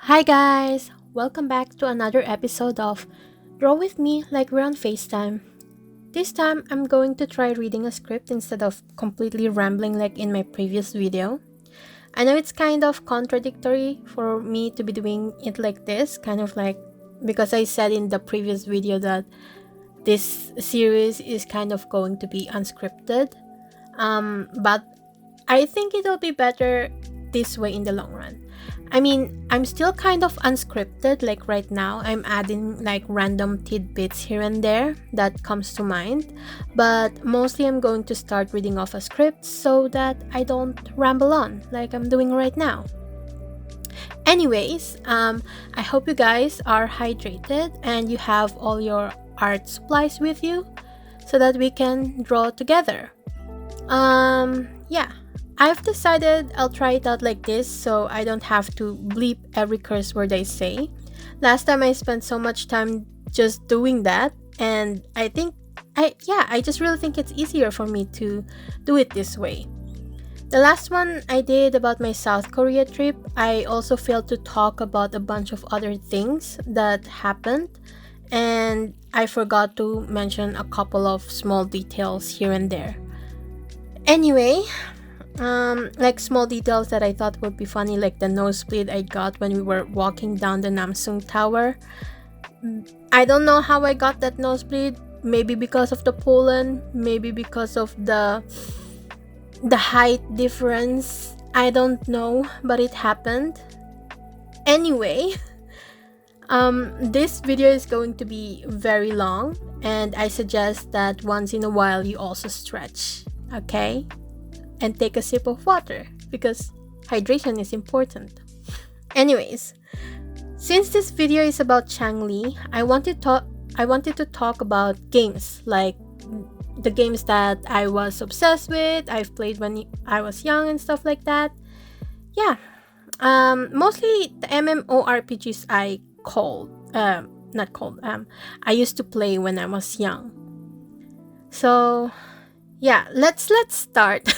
Hi guys! Welcome back to another episode of Draw With Me Like We're on FaceTime. This time I'm going to try reading a script instead of completely rambling like in my previous video. I know it's kind of contradictory for me to be doing it like this, kind of like because I said in the previous video that this series is kind of going to be unscripted. But I think it'll be better this way in the long run. I mean, I'm still kind of unscripted, like right now. I'm adding like random tidbits here and there that comes to mind, but mostly I'm going to start reading off a script so that I don't ramble on like I'm doing right now. Anyways, I hope you guys are hydrated and you have all your art supplies with you so that we can draw together. Yeah. I've decided I'll try it out like this so I don't have to bleep every curse word I say. Last time I spent so much time just doing that, and I just really think it's easier for me to do it this way. The last one I did about my South Korea trip, I also failed to talk about a bunch of other things that happened, and I forgot to mention a couple of small details here and there. Anyway, like small details that I thought would be funny, like the nosebleed I got when we were walking down the Namsung Tower. I don't know how I got that nosebleed. Maybe because of the pollen, maybe because of the height difference. I don't know, but it happened. Anyway, this video is going to be very long, and I suggest that once in a while you also stretch, okay? And take a sip of water because hydration is important. Anyways, since this video is about changli, I wanted to talk about games, like the games that I was obsessed with, I've played when I was young and stuff like that. Yeah. Mostly the MMORPGs I used to play when I was young. So yeah, let's start.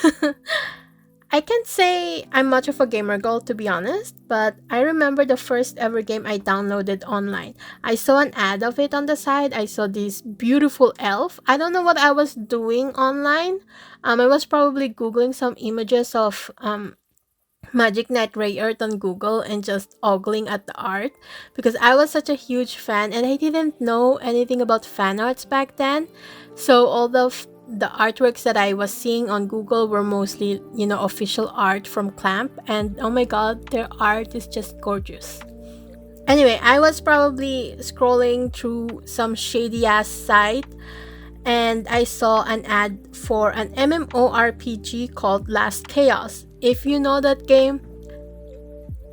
I can't say I'm much of a gamer girl, to be honest, but I remember the first ever game I downloaded online. I saw an ad of it on the side. I saw this beautiful elf. I don't know what I was doing online. I was probably googling some images of Magic Knight Ray Earth on Google and just ogling at the art because I was such a huge fan and I didn't know anything about fan arts back then. So all the artworks that I was seeing on Google were mostly, official art from Clamp, and oh my god, their art is just gorgeous. Anyway, I was probably scrolling through some shady ass site and I saw an ad for an MMORPG called Last Chaos. If you know that game,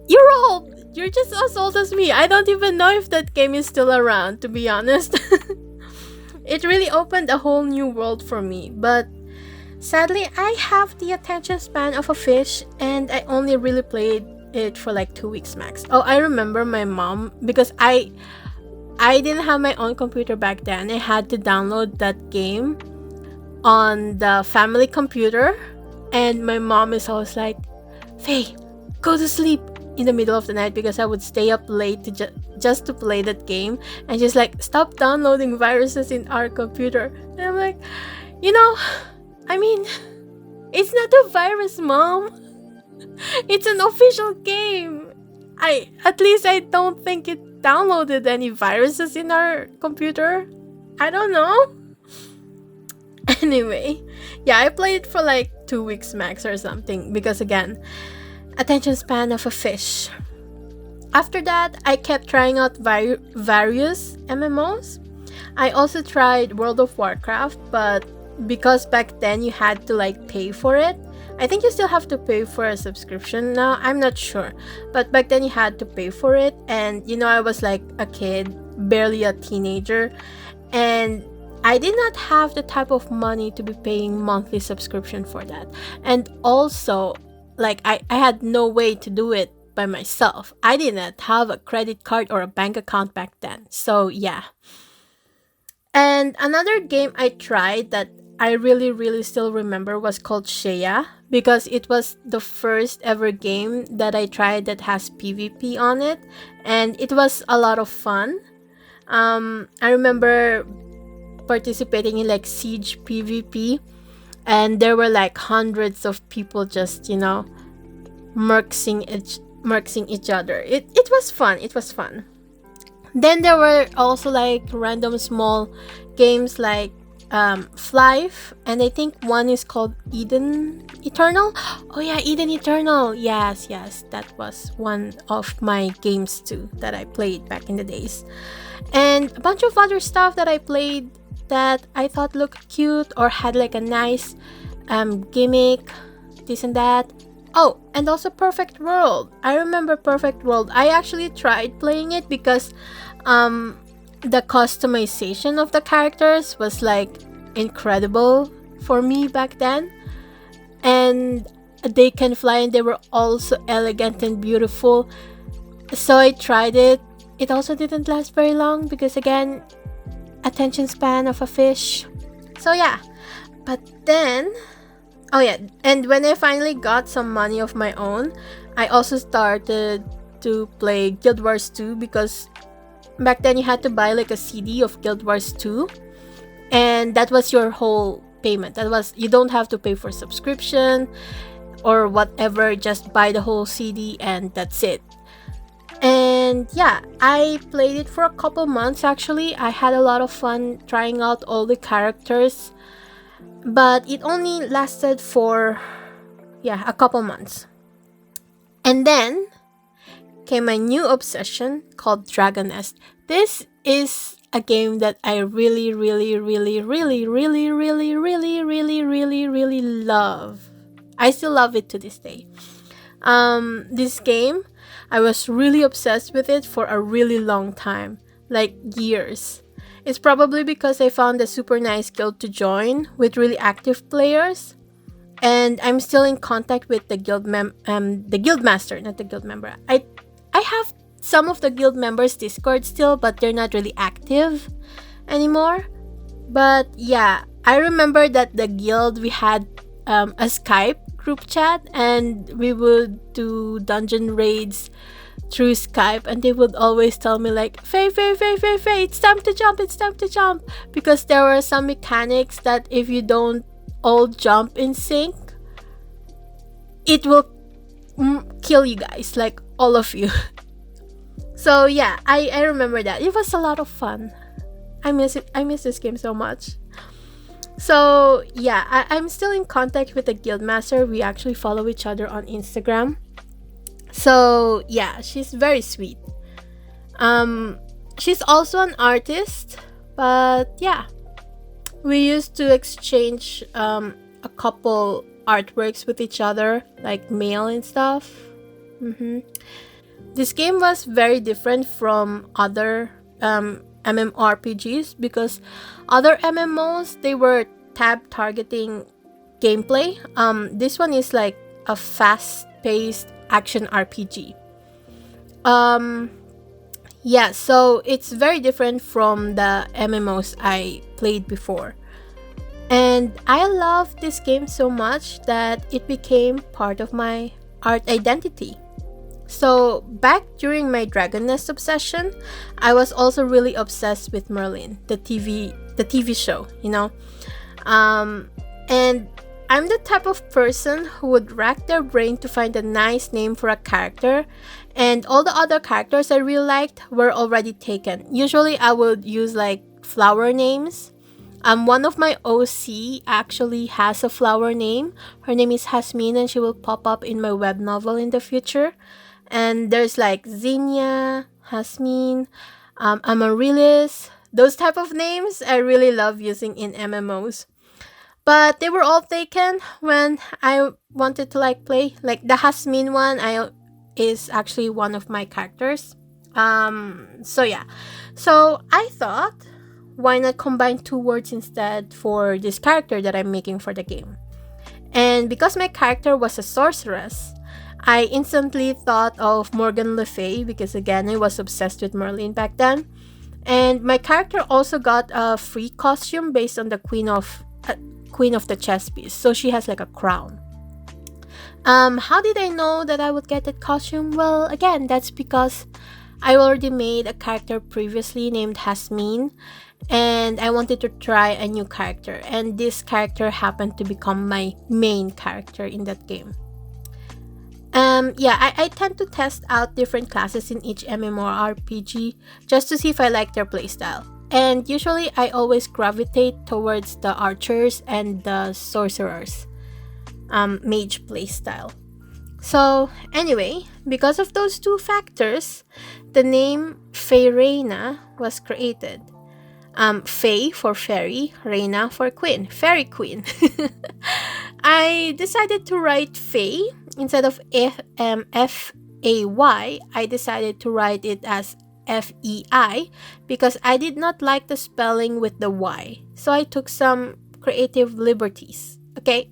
you're old! You're just as old as me. I don't even know if that game is still around, to be honest. It really opened a whole new world for me, but sadly, I have the attention span of a fish and I only really played it for like 2 weeks max. Oh, I remember my mom, because I didn't have my own computer back then. I had to download that game on the family computer, and my mom is always like, "Faye, go to sleep," in the middle of the night because I would stay up late to just to play that game, and she's like, "Stop downloading viruses in our computer." And I'm like, I mean, it's not a virus, mom. It's an official game. At least I don't think it downloaded any viruses in our computer. I don't know. Anyway, yeah, I played it for like 2 weeks max or something because again, attention span of a fish. After that, I kept trying out various MMOs. I also tried World of Warcraft, but because back then you had to like pay for it. I think you still have to pay for a subscription now. I'm not sure. But back then you had to pay for it. And I was like a kid, barely a teenager. And I did not have the type of money to be paying monthly subscription for that. And also, like I had no way to do it by myself. I didn't have a credit card or a bank account back then. So yeah. And another game I tried that I really, really still remember was called Shea, because it was the first ever game that I tried that has PvP on it, and it was a lot of fun. I remember participating in like Siege PvP, and there were like hundreds of people just, murksing each other. It was fun. It was fun. Then there were also like random small games like Flife, and I think one is called Eden Eternal. Oh yeah, Eden Eternal. Yes, that was one of my games too that I played back in the days. And a bunch of other stuff that I played that I thought looked cute or had like a nice gimmick, this and that. Oh, and also Perfect World. I remember Perfect World. I actually tried playing it because the customization of the characters was like incredible for me back then. And they can fly and they were also elegant and beautiful. So I tried it. It also didn't last very long because, again, attention span of a fish. So yeah. But then, oh yeah, and when I finally got some money of my own, I also started to play Guild Wars 2 because back then you had to buy like a CD of Guild Wars 2, and that was your whole payment. That was, you don't have to pay for subscription or whatever, just buy the whole CD and that's it. And yeah, I played it for a couple months actually. I had a lot of fun trying out all the characters, but it only lasted for a couple months. And then came my new obsession called Dragon Nest. This is a game that I really love. I still love it to this day. This game, I was really obsessed with it for a really long time, like years. It's probably because I found a super nice guild to join with really active players, and I'm still in contact with the guild master, not the guild member. I have some of the guild members' Discord still, but they're not really active anymore. But yeah, I remember that the guild, we had a Skype group chat, and we would do dungeon raids through Skype, and they would always tell me like, Faye, it's time to jump, because there were some mechanics that if you don't all jump in sync, it will kill you guys, like all of you. So yeah, I remember that. It was a lot of fun. I miss it. I miss this game so much. So yeah, I'm still in contact with the guildmaster. We actually follow each other on Instagram. So yeah, she's very sweet. She's also an artist, but yeah, we used to exchange a couple artworks with each other, like mail and stuff. This game was very different from other MMORPGs because other MMOs, they were tab targeting gameplay. This one is like a fast-paced action RPG. Yeah, so it's very different from the MMOs I played before. And I love this game so much that it became part of my art identity. So back during my Dragon Nest obsession, I was also really obsessed with Merlin, the TV show, and I'm the type of person who would rack their brain to find a nice name for a character, and all the other characters I really liked were already taken. Usually I would use like flower names. One of my OC actually has a flower name. Her name is Hasmin, and she will pop up in my web novel in the future. And there's like Zinnia, Hasmin, Amaryllis. Those type of names I really love using in MMOs. But they were all taken when I wanted to like play. Like the Hasmin one is actually one of my characters. So yeah. So I thought, why not combine two words instead for this character that I'm making for the game? And because my character was a sorceress, I instantly thought of Morgan Le Fay because again, I was obsessed with Merlin back then. And my character also got a free costume based on the Queen of the Chess Piece. So she has like a crown. How did I know that I would get that costume? Well, again, that's because I already made a character previously named Hasmin, and I wanted to try a new character, and this character happened to become my main character in that game. Yeah, I tend to test out different classes in each MMORPG just to see if I like their playstyle. And usually I always gravitate towards the archers and the sorcerers mage playstyle. So anyway, because of those two factors, the name Fey Reina was created. Fey for fairy, Reina for queen, fairy queen. I decided to write Fey instead of F-A-Y. I decided to write it as F-E-I because I did not like the spelling with the Y. So I took some creative liberties. Okay?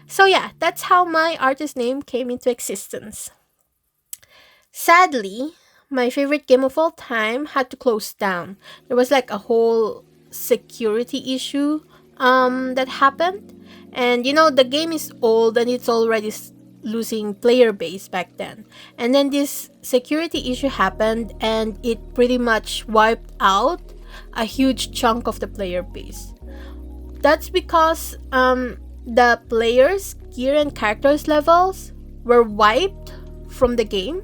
So yeah, that's how my artist name came into existence. Sadly, my favorite game of all time had to close down. There was like a whole security issue that happened. And the game is old and it's already losing player base back then. And then this security issue happened and it pretty much wiped out a huge chunk of the player base. That's because the players' gear and characters levels were wiped from the game.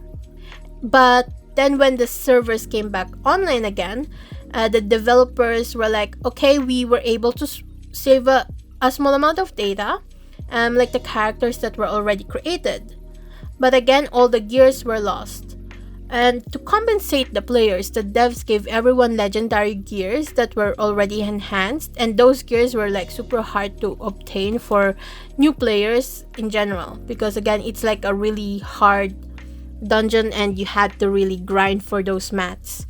But then when the servers came back online again, the developers were like, okay, we were able to save a small amount of data, like the characters that were already created. But again, all the gears were lost. And to compensate the players, the devs gave everyone legendary gears that were already enhanced, and those gears were like super hard to obtain for new players in general, because again, it's like a really hard dungeon and you had to really grind for those mats.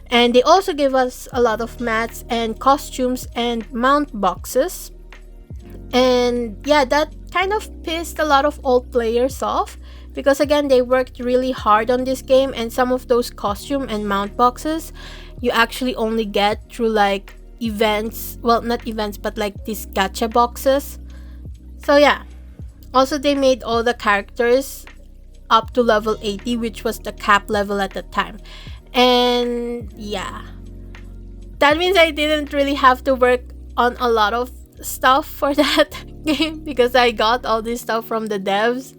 And they also gave us a lot of mats and costumes and mount boxes. And yeah, that kind of pissed a lot of old players off because again, they worked really hard on this game, and some of those costume and mount boxes you actually only get through like events, well, not events, but like these gacha boxes. So yeah, also they made all the characters up to level 80, which was the cap level at the time. And yeah, that means I didn't really have to work on a lot of stuff for that game because I got all this stuff from the devs.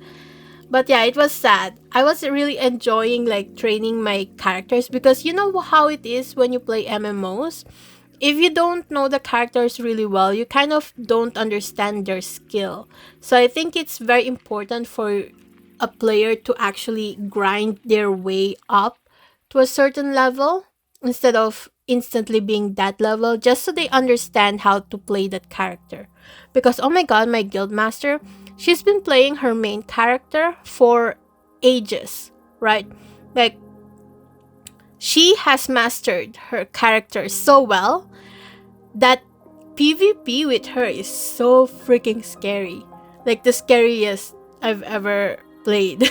But yeah, it was sad. I was really enjoying like training my characters because you know how it is when you play MMOs. If you don't know the characters really well, you kind of don't understand their skill. So I think it's very important for a player to actually grind their way up to a certain level instead of instantly being that level, just so they understand how to play that character. Because oh my god, my guild master, she's been playing her main character for ages, right? Like, she has mastered her character so well that PvP with her is so freaking scary. Like the scariest I've ever played.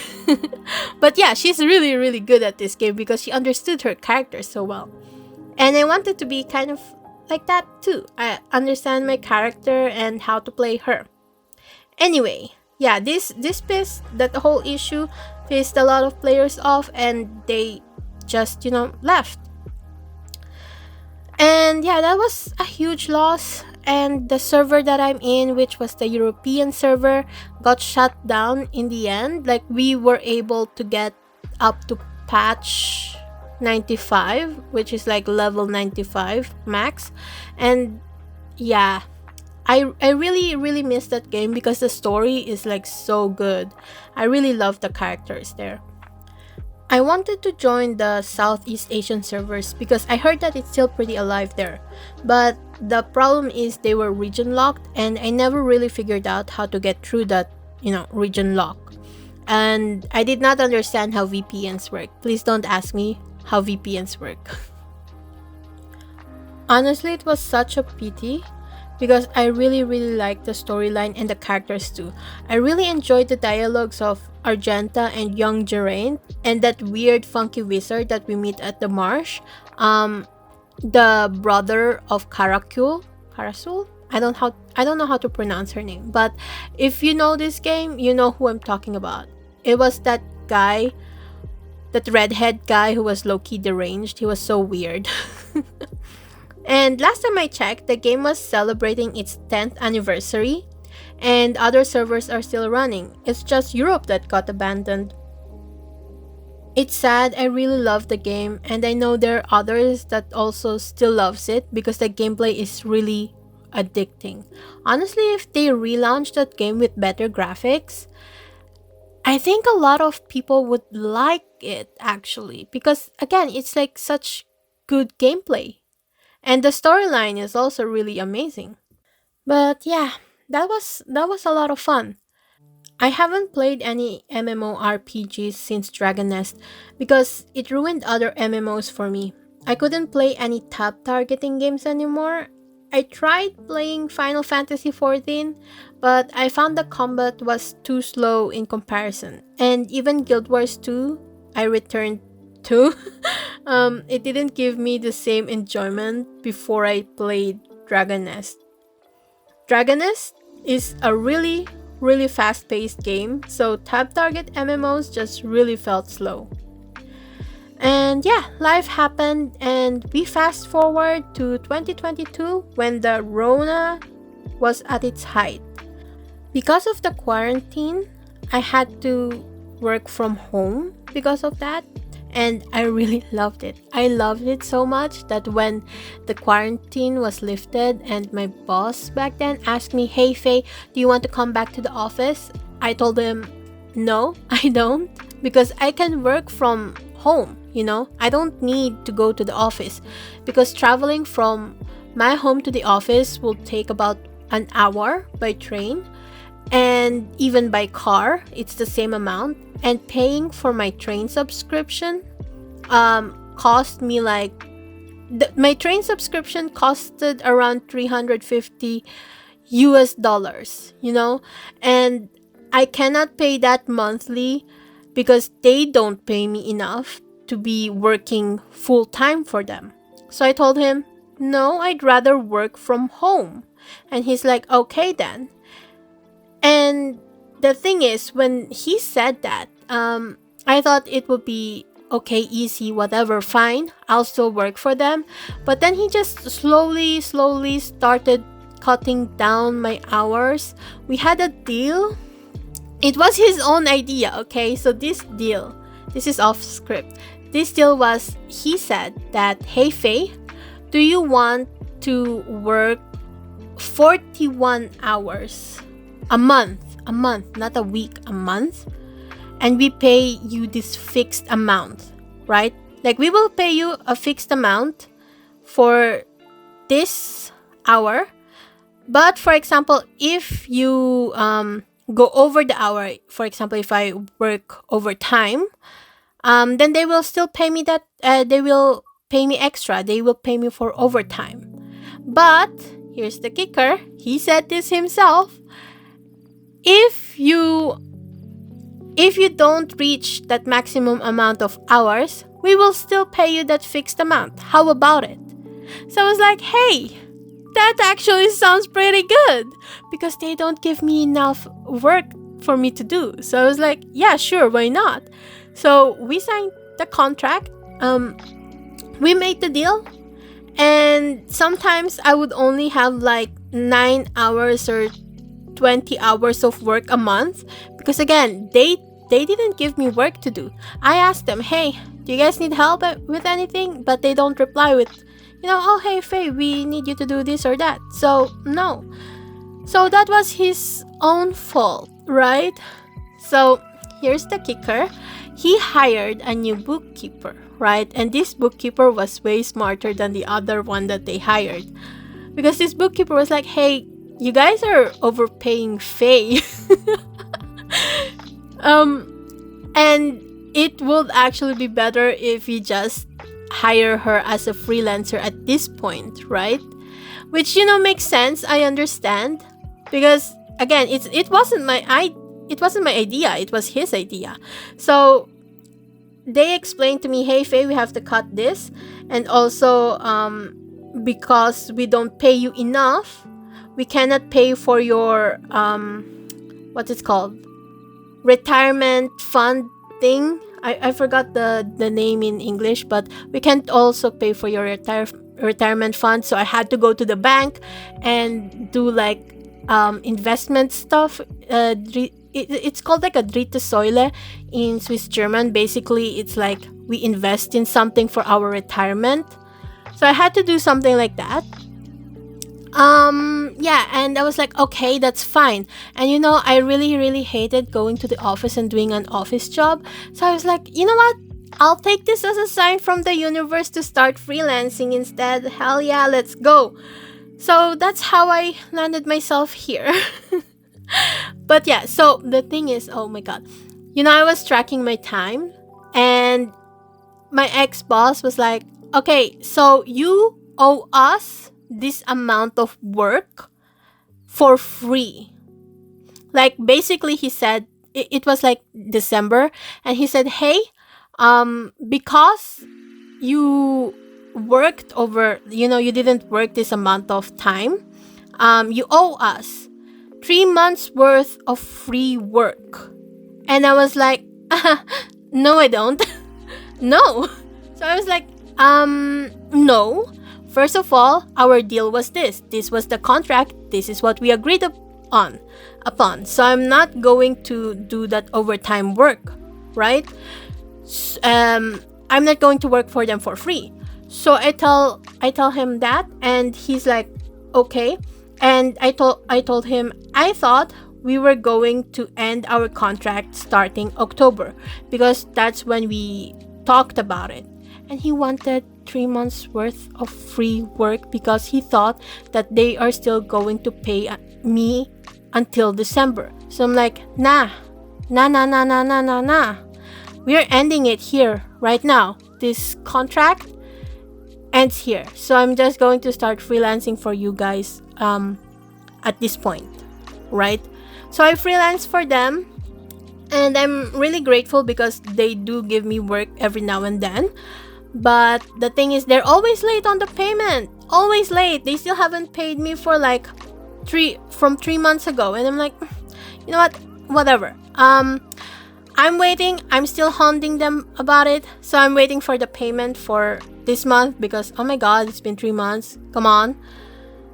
But yeah, she's really, really good at this game because she understood her character so well. And I wanted to be kind of like that too. I understand my character and how to play her. Anyway, yeah, this pissed that the whole issue pissed a lot of players off and they just, left. And yeah, that was a huge loss. And the server that I'm in, which was the European server, got shut down in the end. Like, we were able to get up to patch 95, which is like level 95 max. And yeah, I really, really miss that game because the story is like so good. I really love the characters there. I wanted to join the Southeast Asian servers because I heard that it's still pretty alive there. But the problem is they were region locked and I never really figured out how to get through that, region lock. And I did not understand how VPNs work. Please don't ask me how VPNs work. Honestly, it was such a pity because I really, really liked the storyline and the characters too. I really enjoyed the dialogues of Argenta and young Geraint and that weird funky wizard that we meet at the marsh. The brother of Karasul. I don't know how to pronounce her name, but if you know this game, you know who I'm talking about. It was that guy, that redhead guy who was low-key deranged. He was so weird. And last time I checked, the game was celebrating its 10th anniversary, and other servers are still running. It's just Europe that got abandoned. It's sad. I really love the game, and I know there are others that also still loves it because the gameplay is really addicting. Honestly, if they relaunch that game with better graphics, I think a lot of people would like it actually because again, it's like such good gameplay. And the storyline is also really amazing. But yeah, that was a lot of fun. I haven't played any MMORPGs since Dragon Nest because it ruined other MMOs for me. I couldn't play any tab targeting games anymore. I tried playing Final Fantasy XIV, but I found the combat was too slow in comparison. And even Guild Wars 2, I returned to. It didn't give me the same enjoyment before I played Dragon Nest. Dragonist is a really, really fast paced game, so tab target MMOs just really felt slow. And yeah, life happened, and we fast forward to 2022 when the Rona was at its height. Because of the quarantine, I had to work from home because of that. And I really loved it. I loved it so much that when the quarantine was lifted and my boss back then asked me, "Hey Faye, do you want to come back to the office?" I told him, "No, I don't, because I can work from home, you know? I don't need to go to the office because traveling from my home to the office will take about an hour by train, and even by car it's the same amount, and paying for my train subscription cost me like my train subscription costed around 350 US dollars, you know, and I cannot pay that monthly because they don't pay me enough to be working full time for them." So I told him, "No, I'd rather work from home." And he's like, "Okay then." And the thing is, when he said that, I thought it would be okay, easy, whatever, fine, I'll still work for them. But then he just slowly started cutting down my hours. We had a deal. It was his own idea, okay? So this is off script. This deal was, he said that, "Hey Faye, do you want to work 41 hours a month, not a week, a month, and we pay you this fixed amount, right? Like we will pay you a fixed amount for this hour, but for example, if you go over the hour, for example, if I work overtime, then they will still pay me that. They will pay me extra. They will pay me for overtime. But here's the kicker. He said this himself. If you don't reach that maximum amount of hours, we will still pay you that fixed amount. How about it?" So I was like, "Hey, that actually sounds pretty good," because they don't give me enough work for me to do. So I was like, "Yeah, sure, why not?" So we signed the contract. We made the deal, and sometimes I would only have like 9 hours or 20 hours of work a month because again, they didn't give me work to do. I asked them, "Hey, do you guys need help with anything?" But they don't reply with, "Oh, hey Faye, we need you to do this or that." So no. So that was his own fault, right? So here's the kicker. He hired a new bookkeeper, right? And this bookkeeper was way smarter than the other one that they hired. Because this bookkeeper was like, "Hey, you guys are overpaying Faye." And it would actually be better if you just hire her as a freelancer at this point, right? Which makes sense. I understand, because again, it wasn't my idea. It was his idea. So they explained to me, "Hey Faye, we have to cut this, and also because we don't pay you enough, we cannot pay for your what it's called, retirement fund thing. I forgot the name in English, but we can't also pay for your retirement fund. So I had to go to the bank and do like investment stuff. It's called like a dritte Säule in Swiss German. Basically, it's like we invest in something for our retirement. So I had to do something like that. Yeah, and I was like, okay, that's fine. And I really, really hated going to the office and doing an office job. So I was like, you know what? I'll take this as a sign from the universe to start freelancing instead. Hell yeah, let's go. So that's how I landed myself here. But yeah, so the thing is, oh my god. I was tracking my time, and my ex-boss was like, okay, so you owe us this amount of work for free. Like, basically, he said, it was like December, and he said, hey, because you worked over, you didn't work this amount of time, you owe us 3 months worth of free work. And I was like, no, I don't. No. So I was like, no. First of all, our deal was this. This was the contract. This is what we agreed upon. So I'm not going to do that overtime work, right? I'm not going to work for them for free. So I tell him that, and he's like, okay. And I told him I thought we were going to end our contract starting October, because that's when we talked about it. And he wanted 3 months worth of free work because he thought that they are still going to pay me until December. So I'm like, nah. We are ending it here right now. This contract ends here. So I'm just going to start freelancing for you guys at this point, right? So I freelance for them, and I'm really grateful because they do give me work every now and then. But the thing is, they're always late on the payment. Always late. They still haven't paid me for like 3 months ago. And I'm like, you know what? Whatever. I'm waiting. I'm still haunting them about it. So I'm waiting for the payment for this month because, oh my god, it's been 3 months. Come on.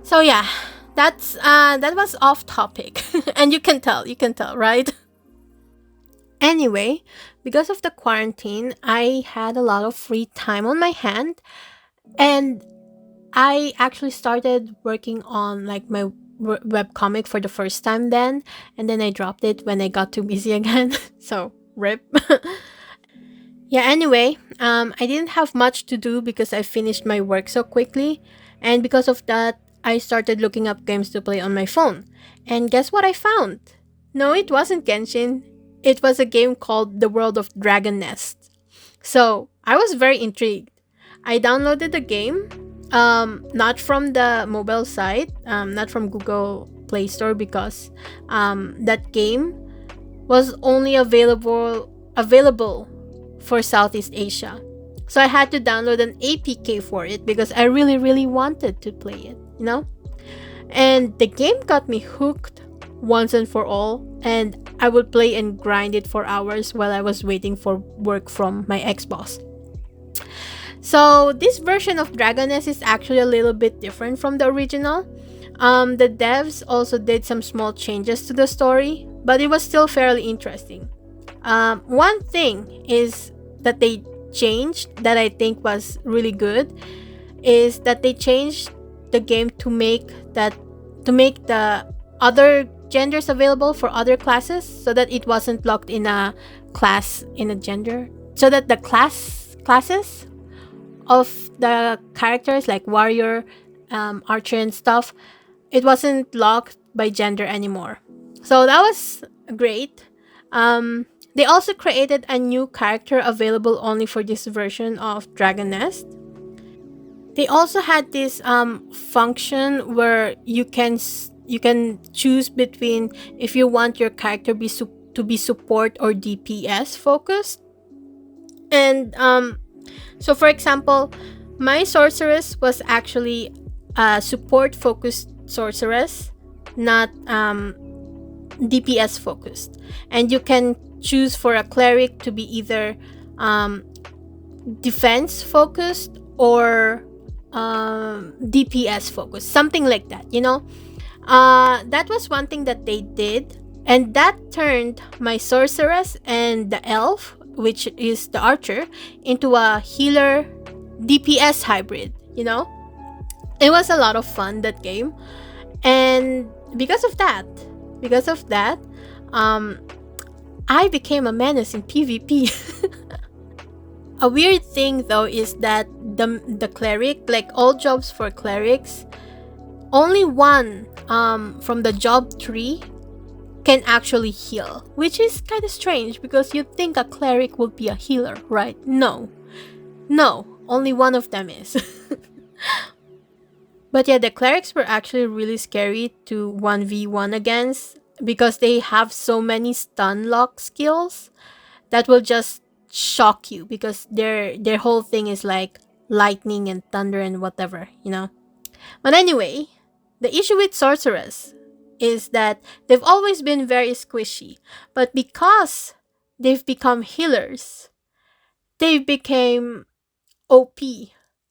So yeah, that was off topic. And you can tell, right? Anyway, because of the quarantine, I had a lot of free time on my hand, and I actually started working on like my webcomic for the first time then, and then I dropped it when I got too busy again. So, rip. Yeah, anyway, I didn't have much to do because I finished my work so quickly, and because of that, I started looking up games to play on my phone. And guess what I found? No, it wasn't Genshin. It was a game called The World of Dragon Nest. So I was very intrigued. I downloaded the game, not from the mobile site, not from Google Play Store, because that game was only available for Southeast Asia. So I had to download an APK for it because I really, really wanted to play it, And the game got me hooked once and for all, and I would play and grind it for hours while I was waiting for work from my ex-boss. So this version of Dragoness is actually a little bit different from the original. The devs also did some small changes to the story, but it was still fairly interesting. One thing is that they changed that I think was really good is that they changed the game to make the other genders available for other classes, so that it wasn't locked in a class in a gender, so that the classes of the characters like warrior, archer and stuff, it wasn't locked by gender anymore. So that was great. They also created a new character available only for this version of Dragon Nest. They also had this function where you can choose between if you want your character to be support or DPS focused. And so for example, my sorceress was actually a support focused sorceress, not DPS focused. And you can choose for a cleric to be either defense focused or DPS focused, something like that, you know. That was one thing that they did, and that turned my sorceress and the elf, which is the archer, into a healer DPS hybrid, you know. It was a lot of fun, that game. And because of that, I became a menace in PvP. A weird thing though is that the cleric, like all jobs for clerics, only one from the job tree can actually heal, which is kind of strange because you'd think a cleric would be a healer, right? No, only one of them is. But yeah, the clerics were actually really scary to 1v1 against because they have so many stun lock skills that will just shock you because their whole thing is like lightning and thunder and whatever, you know. But anyway, the issue with sorceress is that they've always been very squishy, but because they've become healers, they became OP.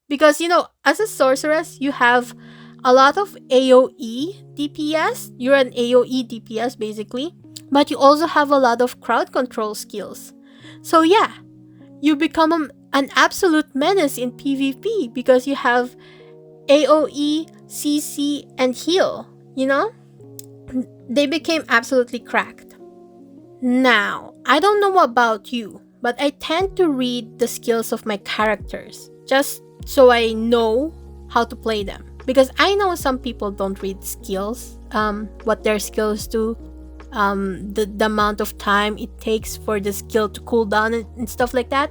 Because, you know, as a sorceress, you have a lot of AoE DPS. You're an AoE DPS basically, but you also have a lot of crowd control skills. So yeah, you become an absolute menace in PvP because you have AoE, CC, and heal, you know? They became absolutely cracked. Now, I don't know about you, but I tend to read the skills of my characters just so I know how to play them. Because I know some people don't read skills, what their skills do, the amount of time it takes for the skill to cool down and stuff like that.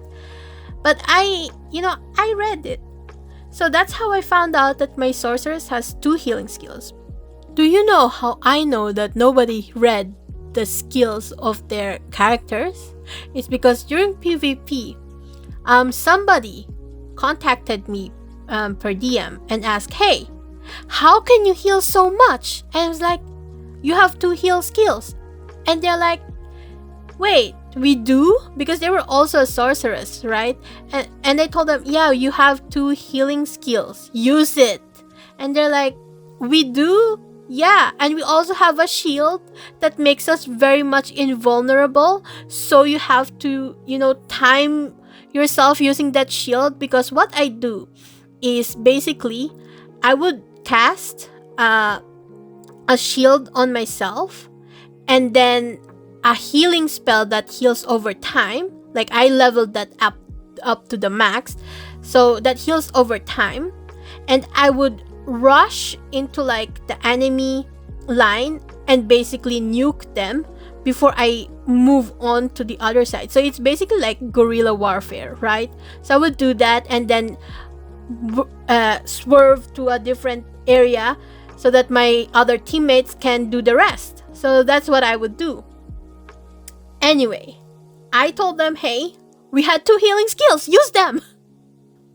But I read it. So that's how I found out that my sorceress has 2 healing skills. Do you know how I know that nobody read the skills of their characters? It's because during PvP, somebody contacted me per DM and asked, "Hey, how can you heal so much?" And I was like, "You have 2 heal skills." And they're like, "Wait, we do?" Because they were also a sorceress, right? And I told them, "Yeah, you have 2 healing skills. Use it." And they're like, "We do? Yeah, and we also have a shield that makes us very much invulnerable. So you have to, time yourself using that shield." Because what I do is basically I would cast a shield on myself and then a healing spell that heals over time. Like I leveled that up to the max, so that heals over time, and I would rush into like the enemy line and basically nuke them before I move on to the other side. So it's basically like guerrilla warfare, right? So I would do that and then swerve to a different area so that my other teammates can do the rest. So that's what I would do. Anyway, I told them, "Hey, we had 2 healing skills, use them."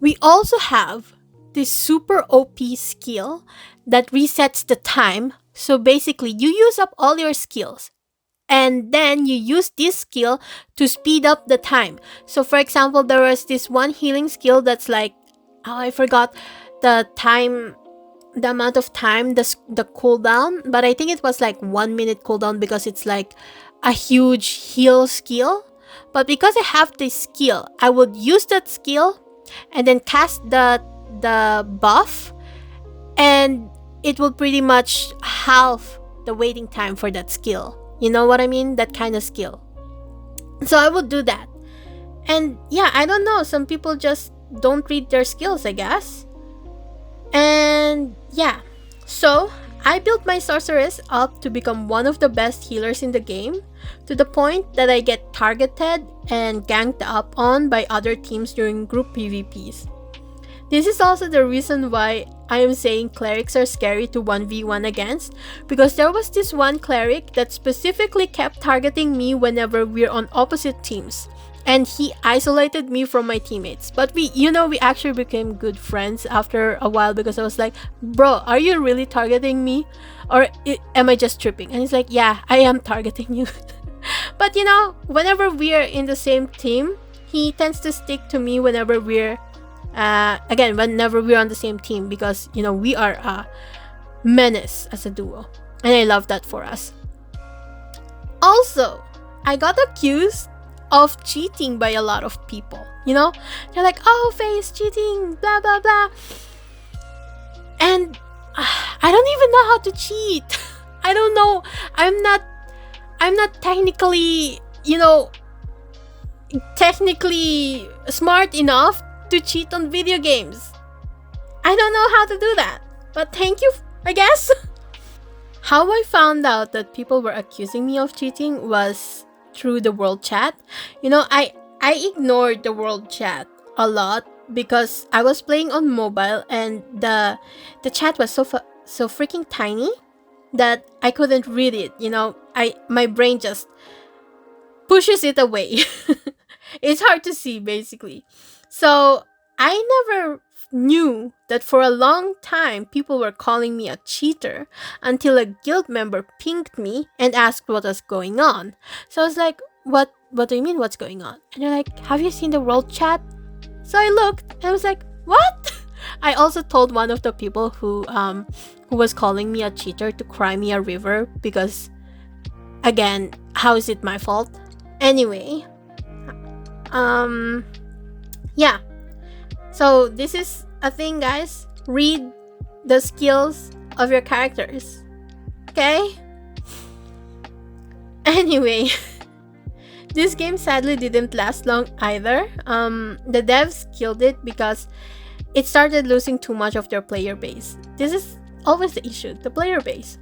We also have this super OP skill that resets the time. So basically, you use up all your skills and then you use this skill to speed up the time. So for example, there was this one healing skill that's like, I forgot the time, the amount of time, the cooldown, but I think it was like 1 minute cooldown because it's like a huge heal skill. But because I have this skill, I would use that skill and then cast the buff, and it will pretty much halve the waiting time for that skill. You know what I mean? That kind of skill. So I would do that. And yeah, I don't know, some people just don't read their skills, I guess. And yeah, so I built my sorceress up to become one of the best healers in the game, to the point that I get targeted and ganked up on by other teams during group PvPs. This is also the reason why I am saying clerics are scary to 1v1 against, because there was this one cleric that specifically kept targeting me whenever we're on opposite teams. and he isolated me from my teammates. But we actually became good friends after a while, because I was like, bro, are you really targeting me, or am I just tripping? And he's like, yeah, I am targeting you. But whenever we're in the same team, he tends to stick to me whenever we're whenever we're on the same team, because we are a menace as a duo, and I love that for us. Also, I got accused of cheating by a lot of people. They're like, oh, Face cheating, blah blah blah. And I don't even know how to cheat. I don't know. I'm not technically smart enough to cheat on video games. I don't know how to do that. But thank you, I guess. How I found out that people were accusing me of cheating was through the world chat. I ignored the world chat a lot because I was playing on mobile, and the chat was so freaking tiny that I couldn't read it. My brain just pushes it away. It's hard to see, basically. So I never knew that for a long time people were calling me a cheater, until a guild member pinged me and asked what was going on. So I was like, what do you mean, what's going on? And they're like, have you seen the world chat? So I looked and I was like, what? I also told one of the people who was calling me a cheater to cry me a river, because again, how is it my fault? Anyway, yeah. So this is a thing, guys. Read the skills of your characters. Okay? Anyway, this game sadly didn't last long either. The devs killed it because it started losing too much of their player base. This is always the issue, the player base.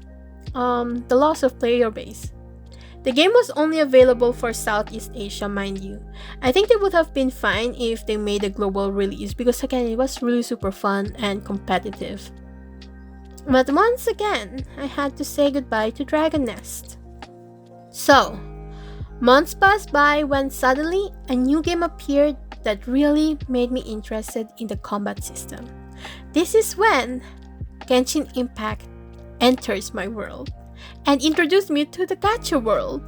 The loss of player base. The game was only available for Southeast Asia, mind you. I think they would have been fine if they made a global release, because again, it was really super fun and competitive. But once again, I had to say goodbye to Dragon Nest. So, months passed by when suddenly a new game appeared that really made me interested in the combat system. This is when Genshin Impact enters my world and introduced me to the gacha world.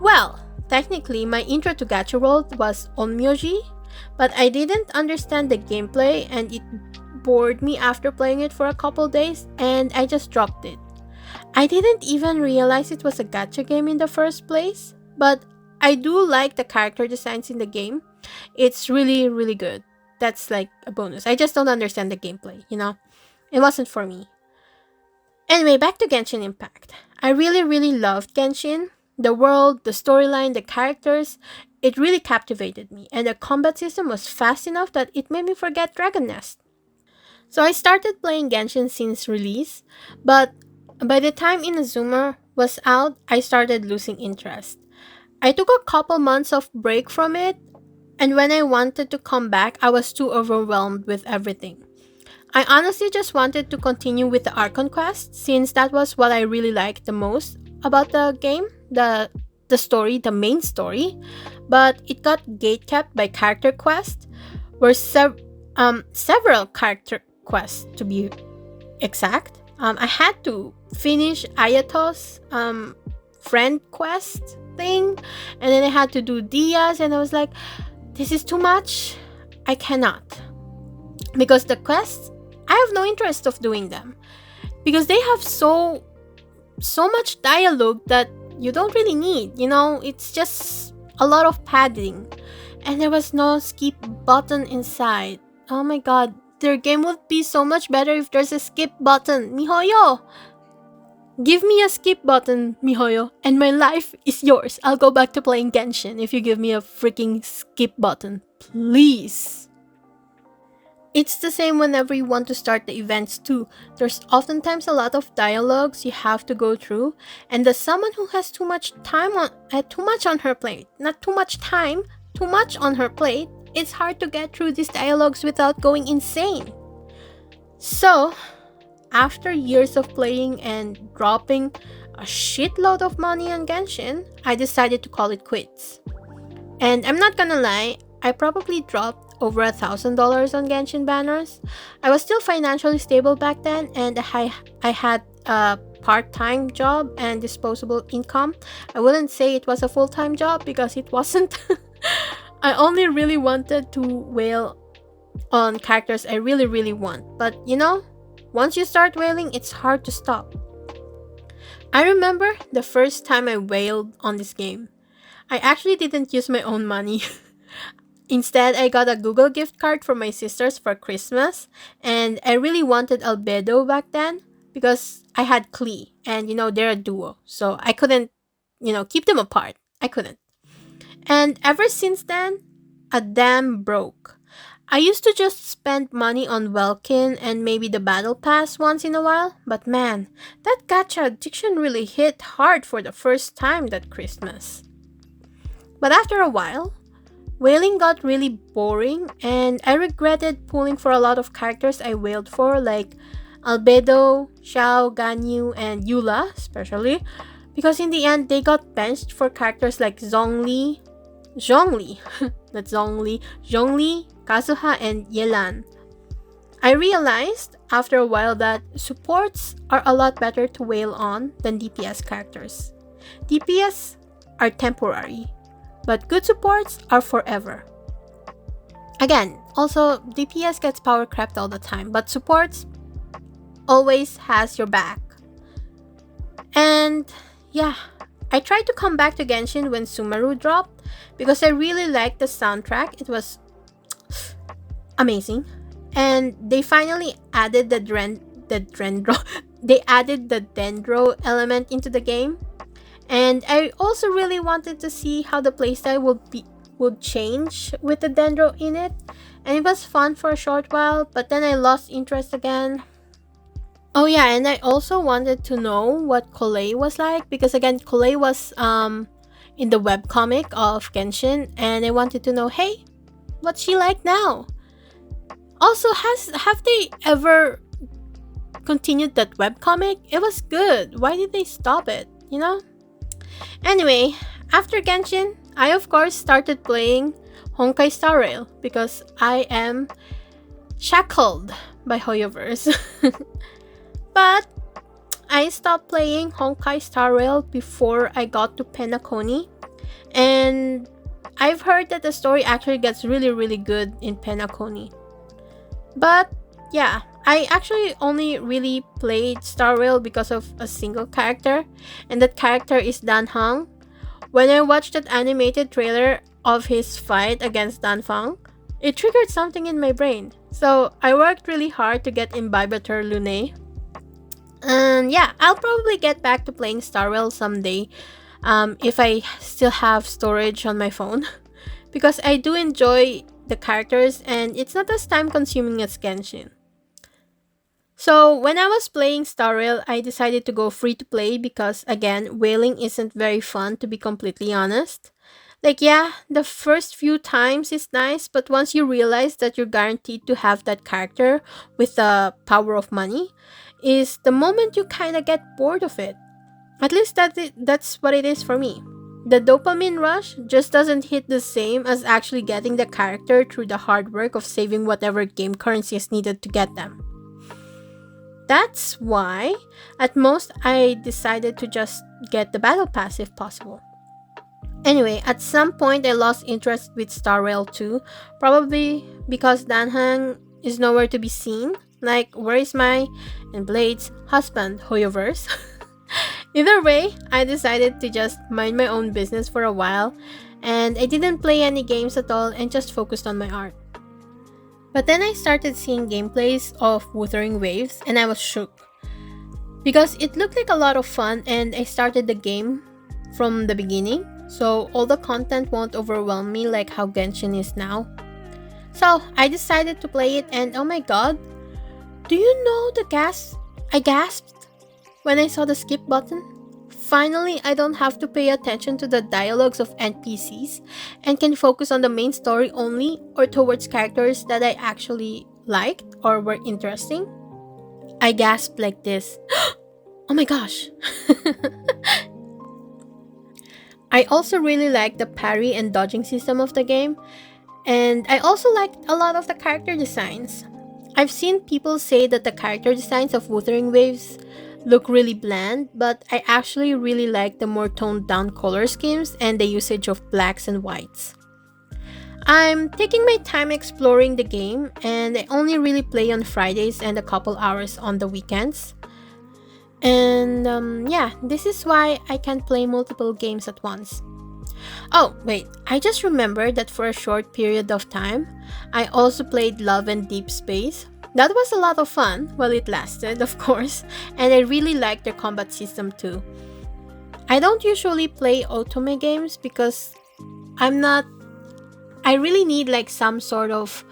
Well, technically my intro to gacha world was Onmyoji, but I didn't understand the gameplay and it bored me after playing it for a couple days, and I just dropped it. I didn't even realize it was a gacha game in the first place, but I do like the character designs in the game. It's really, really good. That's like a bonus. I just don't understand the gameplay, It wasn't for me. Anyway, back to Genshin Impact. I really, really loved Genshin. The world, the storyline, the characters, it really captivated me. And the combat system was fast enough that it made me forget Dragon Nest. So I started playing Genshin since release, but by the time Inazuma was out, I started losing interest. I took a couple months of break from it, and when I wanted to come back, I was too overwhelmed with everything. I honestly just wanted to continue with the Archon quest, since that was what I really liked the most about the game, the story, the main story. But it got gatekept by character quests, where several character quests to be exact. I had to finish Ayato's friend quest thing, and then I had to do Dias, and I was like, this is too much. I cannot. Because the quests, I have no interest of doing them, because they have so much dialogue that you don't really need. It's just a lot of padding, and there was no skip button inside. Oh my god, their game would be so much better if there's a skip button. Mihoyo, give me a skip button, Mihoyo, and my life is yours. I'll go back to playing Genshin if you give me a freaking skip button, please. It's the same whenever you want to start the events too. There's oftentimes a lot of dialogues you have to go through, and as someone who has too much on her plate, not too much time, too much on her plate, it's hard to get through these dialogues without going insane. So, after years of playing and dropping a shitload of money on Genshin, I decided to call it quits. And I'm not gonna lie, I probably dropped over $1,000 on Genshin banners. I was still financially stable back then, and I had a part-time job and disposable income. I wouldn't say it was a full-time job because it wasn't. I only really wanted to wail on characters I really, really want. But once you start wailing, it's hard to stop. I remember the first time I wailed on this game. I actually didn't use my own money. Instead, I got a Google gift card from my sisters for Christmas, and I really wanted Albedo back then because I had Klee, and they're a duo, so I couldn't, keep them apart. I couldn't. And ever since then, a dam broke. I used to just spend money on Welkin and maybe the Battle Pass once in a while, but man, that gacha addiction really hit hard for the first time that Christmas. But after a while, whaling got really boring, and I regretted pulling for a lot of characters I wailed for, like Albedo, Chau, Ganyu, and Eula, especially, because in the end, they got benched for characters like Zhongli, not Zhongli, Zhongli, Kazuha, and Yelan. I realized after a while that supports are a lot better to wail on than DPS characters. DPS are temporary, but good supports are forever. Again, also, DPS gets power crept all the time, but supports always has your back. And yeah, I tried to come back to Genshin when Sumeru dropped because I really liked the soundtrack. It was amazing. And they finally added the Dendro they added the Dendro element into the game. And I also really wanted to see how the playstyle would change with the Dendro in it. And it was fun for a short while, but then I lost interest again. Oh yeah, and I also wanted to know what Collei was like because again, Collei was in the webcomic of Genshin, and I wanted to know, hey, what's she like now? Also, have they ever continued that webcomic? It was good. Why did they stop it? Anyway, after Genshin, I of course started playing Honkai Star Rail because I am shackled by Hoyoverse. But I stopped playing Honkai Star Rail before I got to Penacony, and I've heard that the story actually gets really, really good in Penacony. But yeah, I actually only really played Star Rail because of a single character, and that character is Dan Heng. When I watched that animated trailer of his fight against Dan Feng, it triggered something in my brain. So I worked really hard to get Imbibitor Lune. And yeah, I'll probably get back to playing Star Rail someday if I still have storage on my phone. Because I do enjoy the characters and it's not as time consuming as Genshin. So when I was playing Star Rail, I decided to go free to play because again, whaling isn't very fun, to be completely honest. Like yeah, the first few times is nice, but once you realize that you're guaranteed to have that character with the power of money, is the moment you kind of get bored of it. At least that's what it is for me. The dopamine rush just doesn't hit the same as actually getting the character through the hard work of saving whatever game currency is needed to get them. That's why, at most, I decided to just get the battle pass if possible. Anyway, at some point I lost interest with Star Rail 2, probably because Danhang is nowhere to be seen. Like, where is my and Blade's husband, Hoyoverse? Either way, I decided to just mind my own business for a while, and I didn't play any games at all and just focused on my art. But then I started seeing gameplays of Wuthering Waves and I was shook. Because it looked like a lot of fun and I started the game from the beginning, so all the content won't overwhelm me like how Genshin is now. So I decided to play it and oh my god, do you know the gasp? I gasped when I saw the skip button. Finally, I don't have to pay attention to the dialogues of NPCs and can focus on the main story only or towards characters that I actually liked or were interesting. I gasped like this. Oh my gosh. I also really like the parry and dodging system of the game, and I also liked a lot of the character designs. I've seen people say that the character designs of Wuthering Waves look really bland, but I actually really like the more toned down color schemes and the usage of blacks and whites. I'm taking my time exploring the game, and I only really play on Fridays and a couple hours on the weekends. And yeah, this is why I can play multiple games at once. Oh, wait, I just remembered that for a short period of time, I also played Love and Deep Space. That was a lot of fun while it lasted, of course, and I really liked their combat system too. I don't usually play otome games because I'm not I really need like some sort of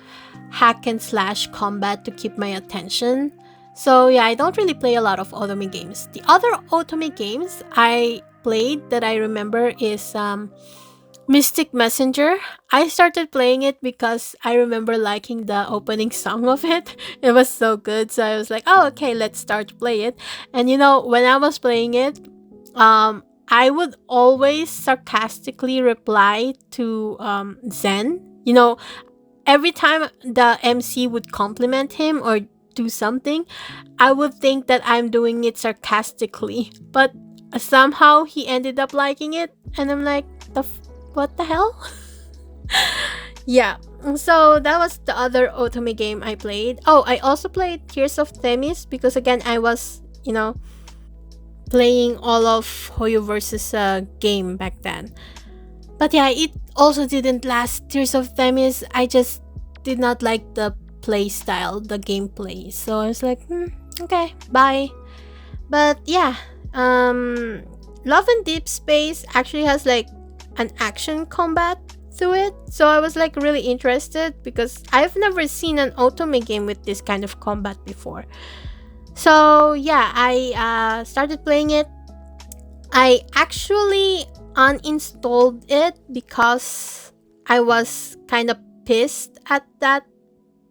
hack and slash combat to keep my attention. So yeah, I don't really play a lot of otome games. The other otome games I played that I remember is Mystic Messenger. I started playing it because I remember liking the opening song of it. It was so good, so I was like, "Oh, okay, let's start to play it." And when I was playing it, I would always sarcastically reply to Zen. Every time the MC would compliment him or do something, I would think that I'm doing it sarcastically. But somehow he ended up liking it, and I'm like, what the hell? Yeah, so that was the other otome game I played. Oh, I also played Tears of Themis because again, I was, playing all of Hoyo versus game back then. But yeah, it also didn't last. Tears of Themis, I just did not like the play style, the gameplay. So I was like, okay, bye. But yeah, Love and Deep Space actually has like an action combat to it. So I was like really interested because I've never seen an otome game with this kind of combat before. So yeah, I started playing it. I actually uninstalled it because I was kind of pissed at that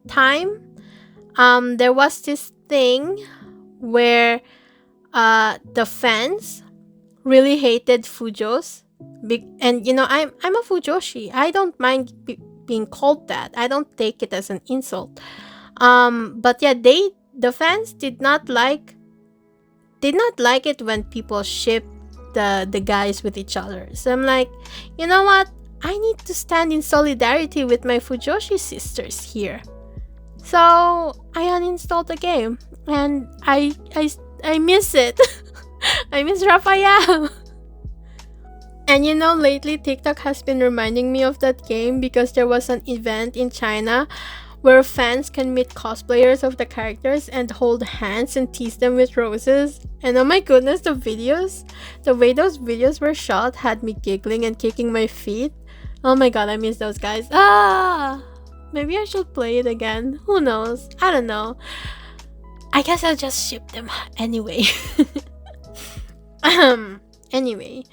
time. There was this thing where the fans really hated Fujos. And I'm a Fujoshi. I don't mind being called that. I don't take it as an insult. But yeah, the fans did not like it when people ship the guys with each other. So I'm like, you know what? I need to stand in solidarity with my Fujoshi sisters here. So I uninstalled the game, and I miss it. I miss Raphael. And lately TikTok has been reminding me of that game because there was an event in China where fans can meet cosplayers of the characters and hold hands and tease them with roses. And oh my goodness, the way those videos were shot had me giggling and kicking my feet. Oh my god, I miss those guys. Maybe I should play it again. Who knows? I don't know. I guess I'll just ship them anyway. Anyway,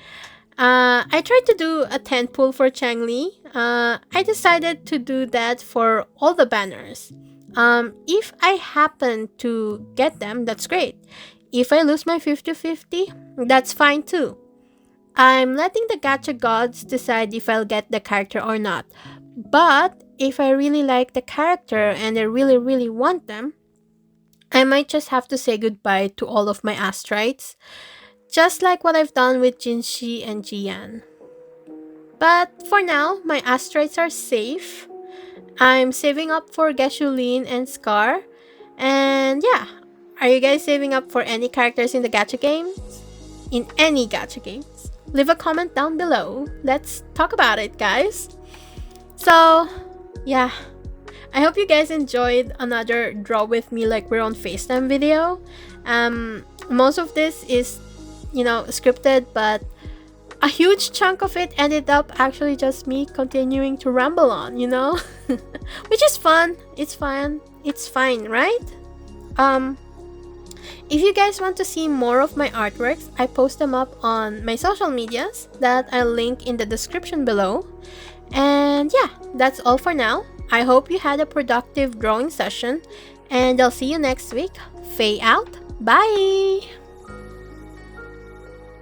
I tried to do a 10 pull for Changli. I decided to do that for all the banners. If I happen to get them, that's great. If I lose my 50-50, that's fine too. I'm letting the gacha gods decide if I'll get the character or not. But if I really like the character and I really, really want them, I might just have to say goodbye to all of my astrites. Just like what I've done with Jinshi and Jian. But for now, my astrites are safe. I'm saving up for Geshulin and Scar. And yeah, are you guys saving up for any characters in the gacha games? In any gacha games? Leave a comment down below. Let's talk about it, guys. So, yeah. I hope you guys enjoyed another Draw With Me Like We're on FaceTime video. Most of this is scripted, but a huge chunk of it ended up actually just me continuing to ramble on, which is fun. It's fun. It's fine, right? If you guys want to see more of my artworks, I post them up on my social medias that I'll link in the description below. And yeah, that's all for now. I hope you had a productive drawing session, and I'll see you next week. Faye out. Bye!